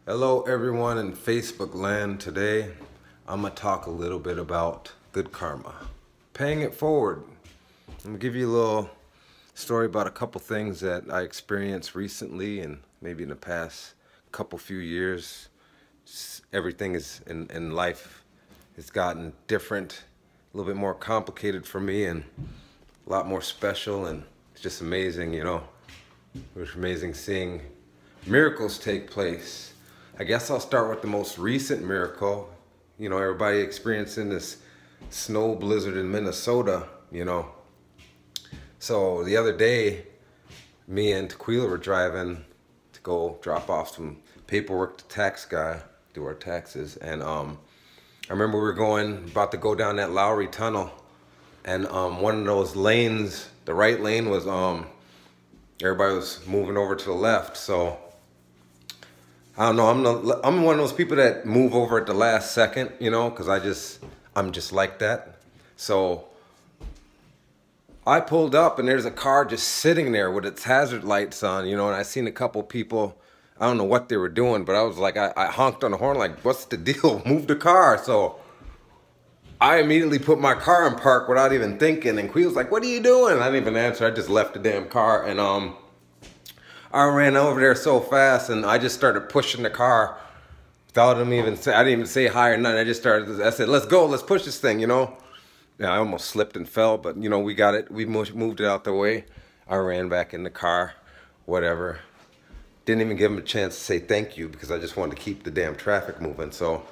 Hello everyone in Facebook land. Today I'm going to talk a little bit about good karma. Paying it forward. I'm going to give you a little story about a couple things that I experienced recently and maybe in the past few years. Everything is in life has gotten different, a little bit more complicated for me and a lot more special, and it's just amazing, you know. It was amazing seeing miracles take place. I guess I'll start with the most recent miracle. You know, everybody experiencing this snow blizzard in Minnesota, you know. So the other day, me and Tequila were driving to go drop off some paperwork to tax guy, do our taxes. And I remember we were about to go down that Lowry Tunnel. And one of those lanes, the right lane was, everybody was moving over to the left. So I don't know, I'm one of those people that move over at the last second, you know, because I'm just like that. So I pulled up and there's a car just sitting there with its hazard lights on, you know, and I seen a couple people, I don't know what they were doing, but I was like, I honked on the horn like, what's the deal? Move the car. So I immediately put my car in park without even thinking, and Quee was like, what are you doing? I didn't even answer, I just left the damn car, and I ran over there so fast, and I just started pushing the car without him even say. I didn't even say hi or nothing. I said, let's go, let's push this thing, you know. Yeah, I almost slipped and fell, but you know, we got it. We moved it out the way. I ran back in the car, whatever. Didn't even give him a chance to say thank you because I just wanted to keep the damn traffic moving. So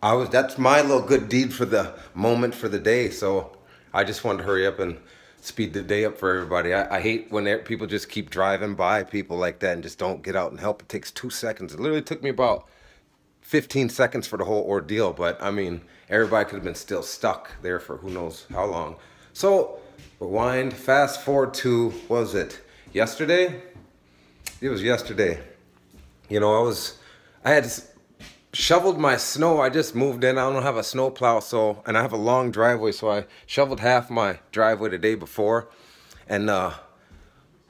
that's my little good deed for the moment, for the day. So I just wanted to hurry up and speed the day up for everybody. I hate when people just keep driving by people like that and just don't get out and help. It takes 2 seconds. It literally took me about 15 seconds for the whole ordeal, but I mean, everybody could have been still stuck there for who knows how long. So rewind, fast forward to, what was it, yesterday? It was yesterday. You know, I had shoveled my snow. I just moved in. I don't have a snow plow, and I have a long driveway, so I shoveled half my driveway the day before. And the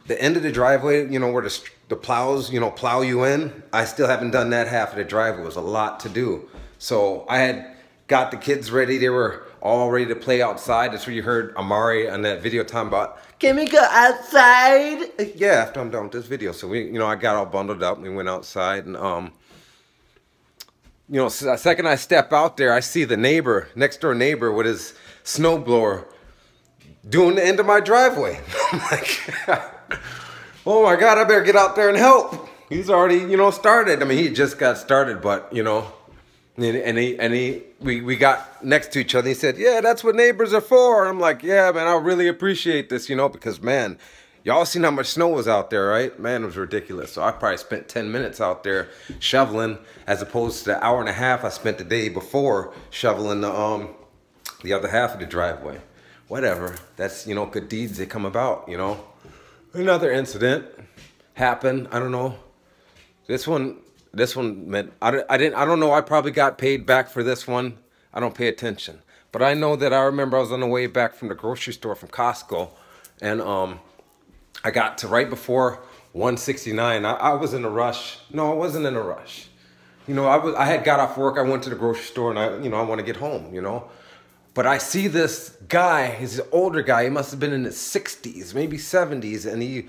end of the driveway, you know, where the plows, you know, plow you in, I still haven't done that half of the driveway. It was a lot to do. So I had got the kids ready. They were all ready to play outside. That's where you heard Amari on that video talking about, can we go outside? Yeah, after I'm done with this video. So I got all bundled up and we went outside, and you know, the second I step out there, I see the next door neighbor with his snowblower doing the end of my driveway. I'm like, oh my God, I better get out there and help. He's already, you know, started. I mean, he just got started, but you know, we got next to each other. He said, yeah, that's what neighbors are for. I'm like, yeah, man, I really appreciate this, you know, because man, y'all seen how much snow was out there, right? Man, it was ridiculous. So I probably spent 10 minutes out there shoveling as opposed to the hour and a half I spent the day before shoveling the other half of the driveway. Whatever. That's, you know, good deeds, they come about, you know. Another incident happened. I don't know. This one meant, I don't know. I probably got paid back for this one. I don't pay attention. But I know that I remember I was on the way back from the grocery store from Costco, and I got to right before 169. I was in a rush. No, I wasn't in a rush. You know, I had got off work. I went to the grocery store, and I want to get home, you know. But I see this guy. He's an older guy. He must have been in his 60s, maybe 70s, and he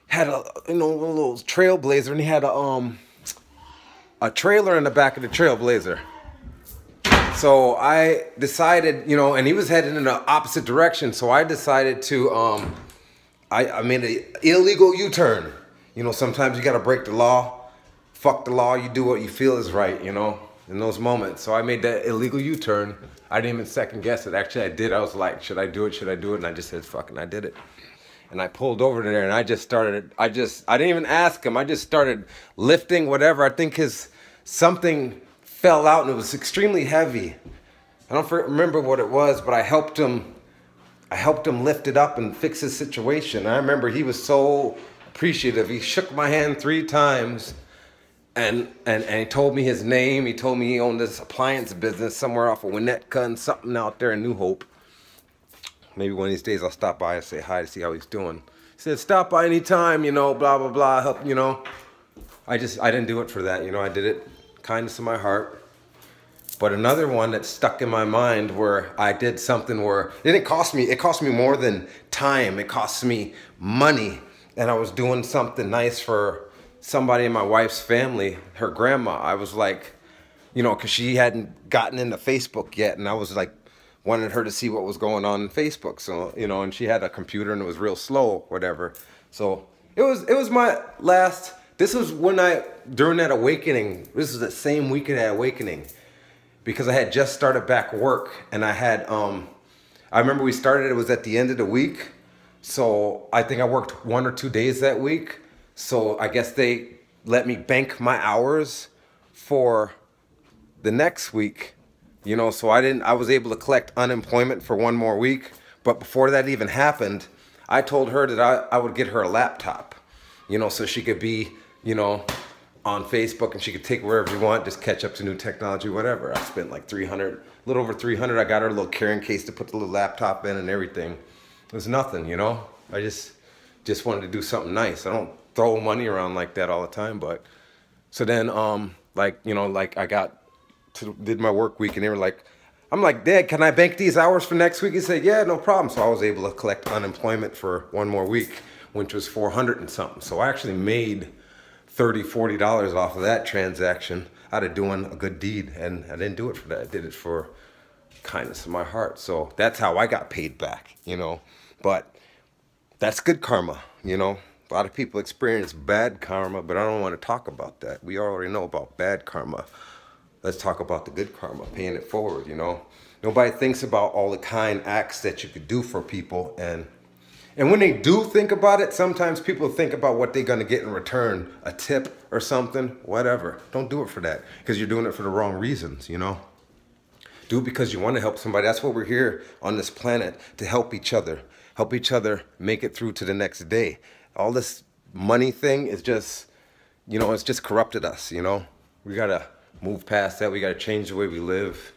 had a little Trailblazer, and he had a trailer in the back of the Trailblazer. So I decided, you know, and he was heading in the opposite direction. So I decided to I made an illegal U-turn. You know, sometimes you got to break the law. Fuck the law. You do what you feel is right, you know, in those moments. So I made that illegal U-turn. I didn't even second guess it. Actually, I did. I was like, should I do it? Should I do it? And I just said, fucking, I did it. And I pulled over there and I didn't even ask him. I just started lifting whatever. I think something fell out and it was extremely heavy. I don't remember what it was, but I helped him lift it up and fix his situation. I remember he was so appreciative. He shook my hand 3 times and he told me his name. He told me he owned this appliance business somewhere off of Winnetka and something out there in New Hope. Maybe one of these days I'll stop by and say hi to see how he's doing. He said, stop by anytime, you know, blah, blah, blah, help, you know. I didn't do it for that, you know. I did it kindness of my heart. But another one that stuck in my mind where I did something where it cost me more than time. It cost me money. And I was doing something nice for somebody in my wife's family, her grandma. I was like, you know, because she hadn't gotten into Facebook yet. And I was like, wanted her to see what was going on in Facebook. So, you know, and she had a computer and it was real slow, whatever. So it was my last, this was when during that awakening, this is the same week of that awakening. Because I had just started back work, and I had, I remember we started, it was at the end of the week. So I think I worked 1 or 2 days that week. So I guess they let me bank my hours for the next week, you know. So I was able to collect unemployment for 1 more week. But before that even happened, I told her that I would get her a laptop, you know, so she could be, you know, on Facebook and she could take wherever you want, just catch up to new technology, whatever. I spent like $300, a little over $300. I got her a little carrying case to put the little laptop in and everything. It was nothing, you know. I just wanted to do something nice. I don't throw money around like that all the time, but so then like, you know, like I did my work week and they were like, I'm like, Dad, can I bank these hours for next week? He said, yeah, no problem. So I was able to collect unemployment for 1 more week, which was $400 and something. So I actually made $30, $40 off of that transaction out of doing a good deed. And I didn't do it for that. I did it for kindness of my heart. So that's how I got paid back, you know. But that's good karma, you know. A lot of people experience bad karma, but I don't want to talk about that. We already know about bad karma. Let's talk about the good karma, paying it forward, you know. Nobody thinks about all the kind acts that you could do for people. And when they do think about it, sometimes people think about what they're going to get in return, a tip or something, whatever. Don't do it for that because you're doing it for the wrong reasons, you know. Do it because you want to help somebody. That's what we're here on this planet, to help each other make it through to the next day. All this money thing is just, you know, it's just corrupted us, you know. We got to move past that. We got to change the way we live.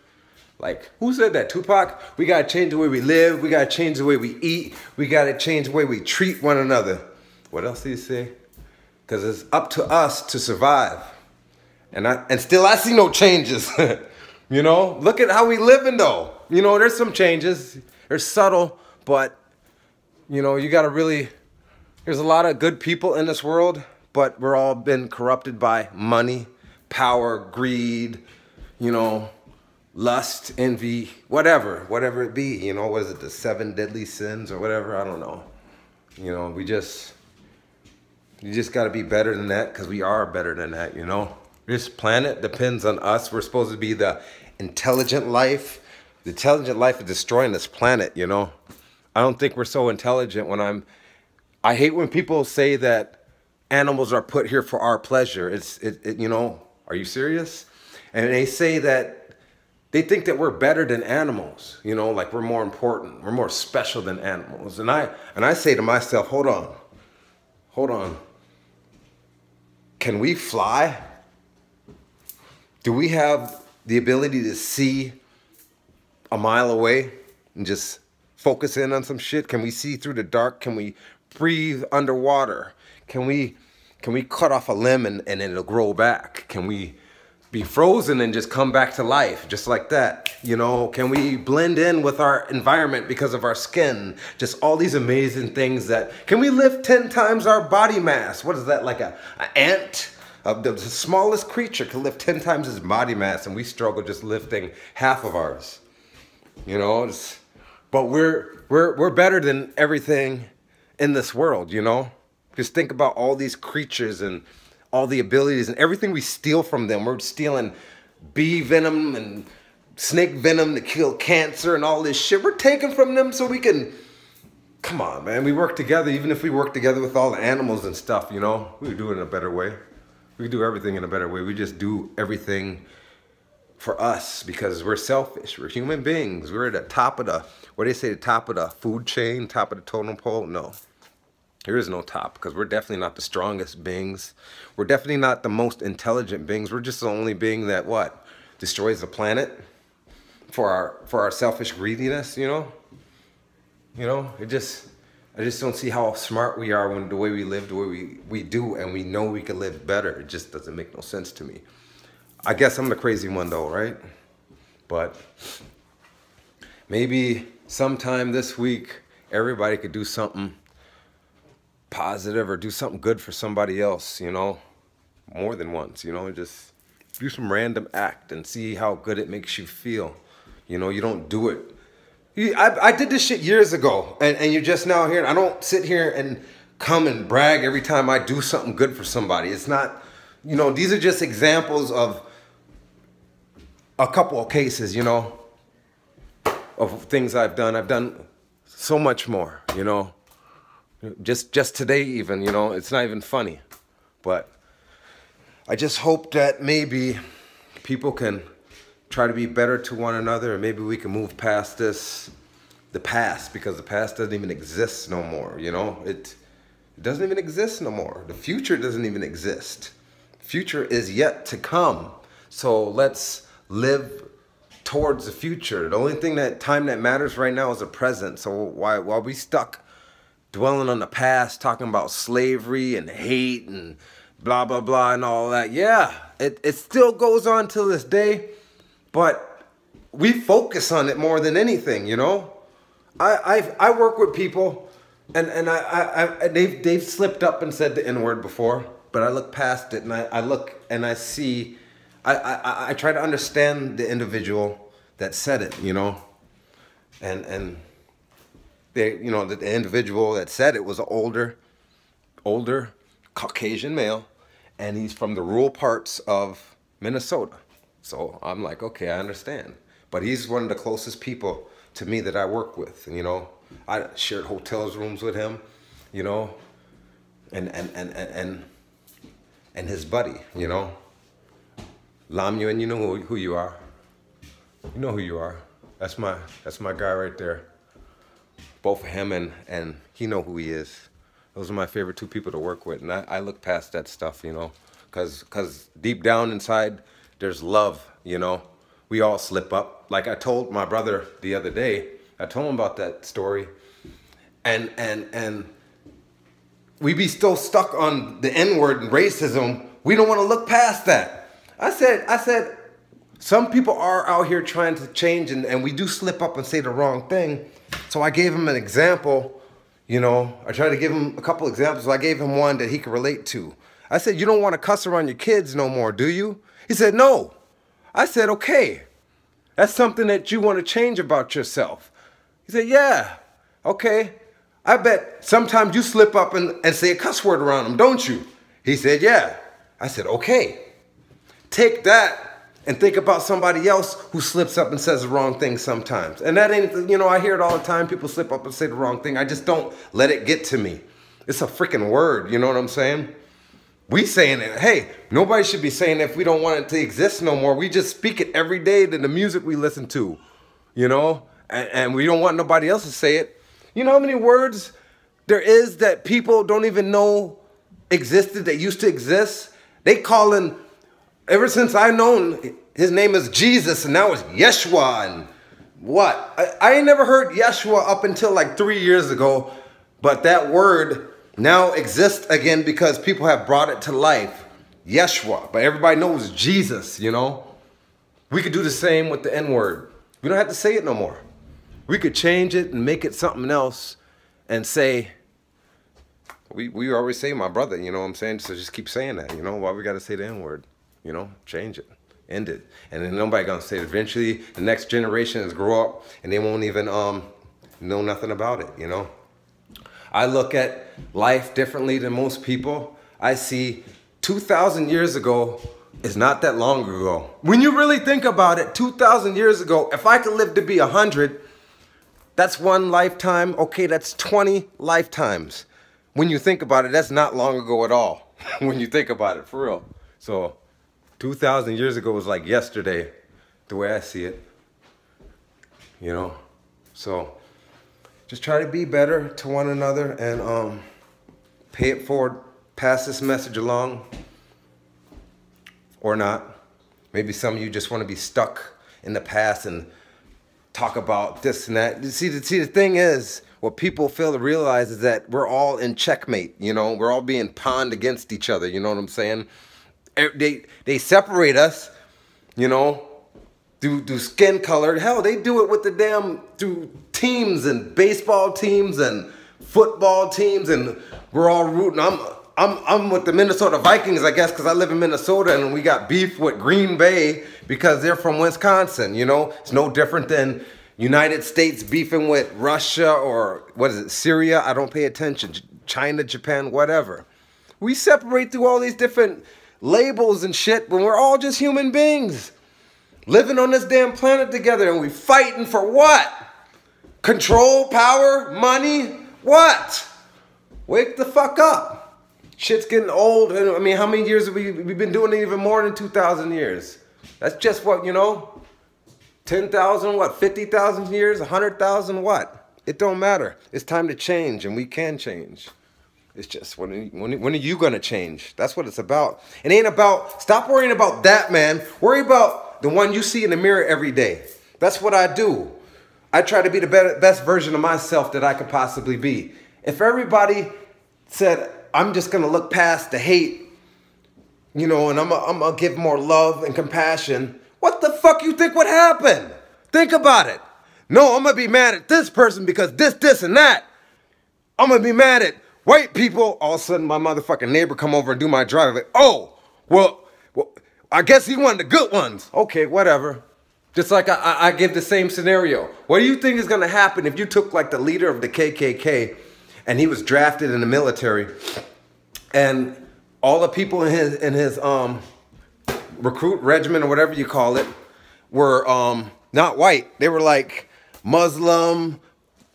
Like, who said that? Tupac? We got to change the way we live. We got to change the way we eat. We got to change the way we treat one another. What else did he say? Because it's up to us to survive. And still I see no changes. You know, look at how we living though. You know, there's some changes. They're subtle, but, you know, you got to really, there's a lot of good people in this world, but we're all been corrupted by money, power, greed, you know, lust, envy, whatever it be, you know. What is it, the 7 deadly sins or whatever? I don't know. You know, you just got to be better than that, because we are better than that, you know. This planet depends on us. We're supposed to be the intelligent life. The intelligent life is destroying this planet, you know. I don't think we're so intelligent I hate when people say that animals are put here for our pleasure. You know, are you serious? And they say that they think that we're better than animals, you know, like we're more important, we're more special than animals. And I say to myself, hold on. Can we fly? Do we have the ability to see a mile away and just focus in on some shit? Can we see through the dark? Can we breathe underwater? Can we cut off a limb and it'll grow back? Can we be frozen and just come back to life just like that? You know, can we blend in with our environment because of our skin? Just all these amazing things can we lift 10 times our body mass? What is that, like an ant? The smallest creature can lift 10 times his body mass, and we struggle just lifting half of ours. You know, but we're better than everything in this world, you know? Just think about all these creatures and all the abilities and everything we steal from them. We're stealing bee venom and snake venom to kill cancer and all this shit. We're taking from them so we can, come on, man. We work together. Even if we work together with all the animals and stuff, you know, we do it in a better way. We do everything in a better way. We just do everything for us because we're selfish. We're human beings. We're at the top of the, what do they say, the top of the food chain, top of the totem pole? No. There is no top, because we're definitely not the strongest beings. We're definitely not the most intelligent beings. We're just the only being that, what? Destroys the planet for our selfish greediness, you know? You know, I just don't see how smart we are when the way we live, the way we do, and we know we could live better. It just doesn't make no sense to me. I guess I'm the crazy one though, right? But maybe sometime this week, everybody could do something positive or do something good for somebody else, you know, more than once, you know, just do some random act and see how good it makes you feel. You know, you don't do it. I did this shit years ago, and you're just now here. I don't sit here and come and brag every time I do something good for somebody. It's not, you know, these are just examples of a couple of cases, you know, of things I've done. I've done so much more, you know. Just today even, you know, it's not even funny. But I just hope that maybe people can try to be better to one another, and maybe we can move past the past, because the past doesn't even exist no more, you know? It doesn't even exist no more. The future doesn't even exist. Future is yet to come. So let's live towards the future. The only time that matters right now is the present. So while we stuck dwelling on the past, talking about slavery and hate and blah, blah, blah and all that, yeah, it still goes on till this day, but we focus on it more than anything, you know? I work with people, and they've slipped up and said the N-word before, but I look past it, and I look and I see, I try to understand the individual that said it, you know, and they, you know, the individual that said it was an older Caucasian male, and he's from the rural parts of Minnesota. So I'm like, okay, I understand. But he's one of the closest people to me that I work with. And, you know, I shared hotels rooms with him, you know, and his buddy, you know. Lamyun, you know who you are. You know who you are. That's my guy right there. Both of him and he know who he is. Those are my favorite two people to work with. And I look past that stuff, you know, because deep down inside, there's love, you know. We all slip up. Like I told my brother the other day, I told him about that story. And we be still stuck on the N-word and racism. We don't want to look past that. I said, some people are out here trying to change, and we do slip up and say the wrong thing. So I gave him an example, you know. I tried to give him a couple examples. I gave him one that he could relate to. I said, you don't want to cuss around your kids no more, do you? He said, no. I said, okay. That's something that you want to change about yourself. He said, yeah, okay. I bet sometimes you slip up and say a cuss word around them, don't you? He said, yeah. I said, okay. Take that and think about somebody else who slips up and says the wrong thing sometimes. And that ain't, you know, I hear it all the time. People slip up and say the wrong thing. I just don't let it get to me. It's a freaking word, you know what I'm saying? We saying it. Hey, nobody should be saying it if we don't want it to exist no more. We just speak it every day to the music we listen to, you know? And we don't want nobody else to say it. You know how many words there is that people don't even know existed, that used to exist? They calling, ever since I known his name is Jesus, and now it's Yeshua and what? I ain't never heard Yeshua up until like 3 years ago, but that word now exists again because people have brought it to life. Yeshua. But everybody knows Jesus, you know? We could do the same with the N-word. We don't have to say it no more. We could change it and make it something else and say, we always say my brother, you know what I'm saying? So just keep saying that, you know? Why we got to say the N-word? You know? Change it. End it. And then nobody going to say it. Eventually, the next generation is grow up and they won't even know nothing about it, you know? I look at life differently than most people. I see 2,000 years ago is not that long ago. When you really think about it, 2,000 years ago, if I could live to be 100, that's one lifetime. Okay, that's 20 lifetimes. When you think about it, that's not long ago at all. When you think about it, for real. So 2,000 years ago was like yesterday, the way I see it. You know? So just try to be better to one another and pay it forward, pass this message along, or not. Maybe some of you just want to be stuck in the past and talk about this and that. See, the thing is, what people fail to realize is that we're all in checkmate, you know? We're all being pawned against each other, you know what I'm saying? They separate us, you know, through skin color. Hell, they do it with the through teams and baseball teams and football teams, and we're all rooting. I'm with the Minnesota Vikings, I guess, because I live in Minnesota, and we got beef with Green Bay because they're from Wisconsin, you know? It's no different than United States beefing with Russia or, what is it, Syria? I don't pay attention. China, Japan, whatever. We separate through all these different labels and shit when we're all just human beings living on this damn planet together, and we fighting for what? Control, power, money? What? Wake the fuck up. Shit's getting old. I mean, how many years have we've been doing it? Even more than 2,000 years. That's just what, you know, 10,000, what, 50,000 years, 100,000, what? It don't matter. It's time to change, and we can change. It's just, when are you going to change? That's what it's about. It ain't about, stop worrying about that, man. Worry about the one you see in the mirror every day. That's what I do. I try to be the best version of myself that I could possibly be. If everybody said, I'm just going to look past the hate, you know, and I'm going to give more love and compassion, what the fuck you think would happen? Think about it. No, I'm going to be mad at this person because this, and that. I'm going to be mad at white people. All of a sudden, my motherfucking neighbor come over and do my driveway. Oh, well, I guess he wanted the good ones. Okay, whatever. Just like I give the same scenario. What do you think is going to happen if you took like the leader of the KKK and he was drafted in the military, and all the people in his recruit regiment or whatever you call it were not white. They were like Muslim,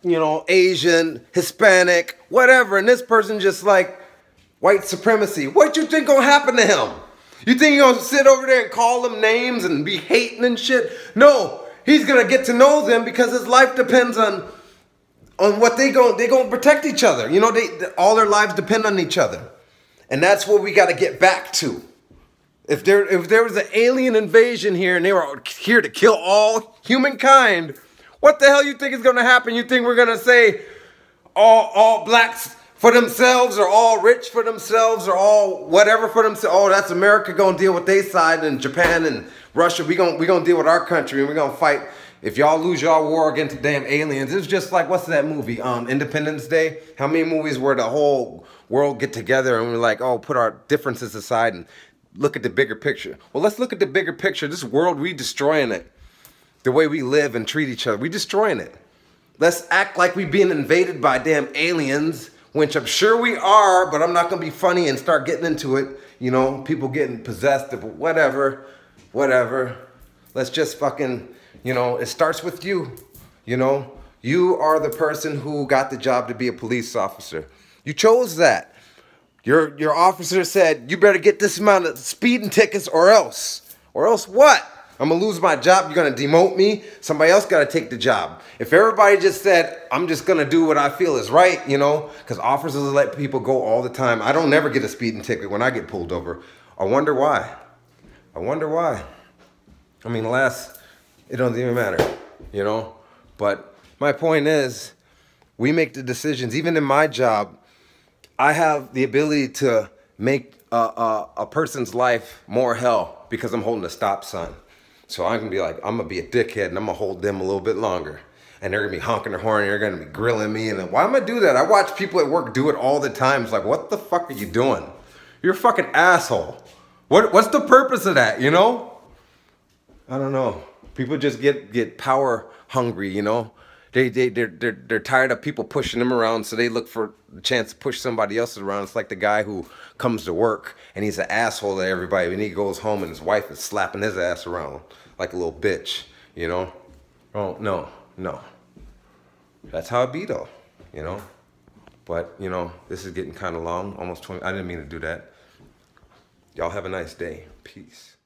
you know, Asian, Hispanic, whatever. And this person just like white supremacy. What you think gonna happen to him? You think he's gonna sit over there and call them names and be hating and shit? No, he's gonna get to know them because his life depends on what they gonna protect each other. You know, all their lives depend on each other. And that's what we gotta get back to. If there was an alien invasion here and they were here to kill all humankind, what the hell you think is gonna happen? You think we're gonna say all blacks for themselves, or all rich for themselves, or all whatever for themselves? Oh, that's America gonna deal with their side, and Japan and Russia, we gonna deal with our country, and we're gonna fight. If y'all lose y'all war against the damn aliens, it's just like, what's that movie, Independence Day? How many movies where the whole world get together and we're like, oh, put our differences aside and look at the bigger picture. Well, let's look at the bigger picture. This world, we destroying it. The way we live and treat each other, we destroying it. Let's act like we being invaded by damn aliens, which I'm sure we are, but I'm not gonna be funny and start getting into it. You know, people getting possessed, whatever. Let's just fucking, you know, it starts with you. You know, you are the person who got the job to be a police officer. You chose that. Your officer said, you better get this amount of speeding tickets or else. Or else what? I'm going to lose my job. You're going to demote me. Somebody else got to take the job. If everybody just said, I'm just going to do what I feel is right, you know, because officers let people go all the time. I don't never get a speeding ticket when I get pulled over. I wonder why. I wonder why. I mean, it doesn't even matter, you know. But my point is, we make the decisions. Even in my job, I have the ability to make a person's life more hell because I'm holding a stop sign. So I'm going to be like, I'm going to be a dickhead and I'm going to hold them a little bit longer. And they're going to be honking their horn and they're going to be grilling me. And then, why am I do that? I watch people at work do it all the time. It's like, what the fuck are you doing? You're a fucking asshole. What's the purpose of that, you know? I don't know. People just get power hungry, you know? They're tired of people pushing them around, so they look for a chance to push somebody else around. It's like the guy who comes to work and he's an asshole to everybody, and he goes home and his wife is slapping his ass around like a little bitch, you know? Oh, no. That's how it be though, you know? But, you know, this is getting kind of long, almost 20. I didn't mean to do that. Y'all have a nice day. Peace.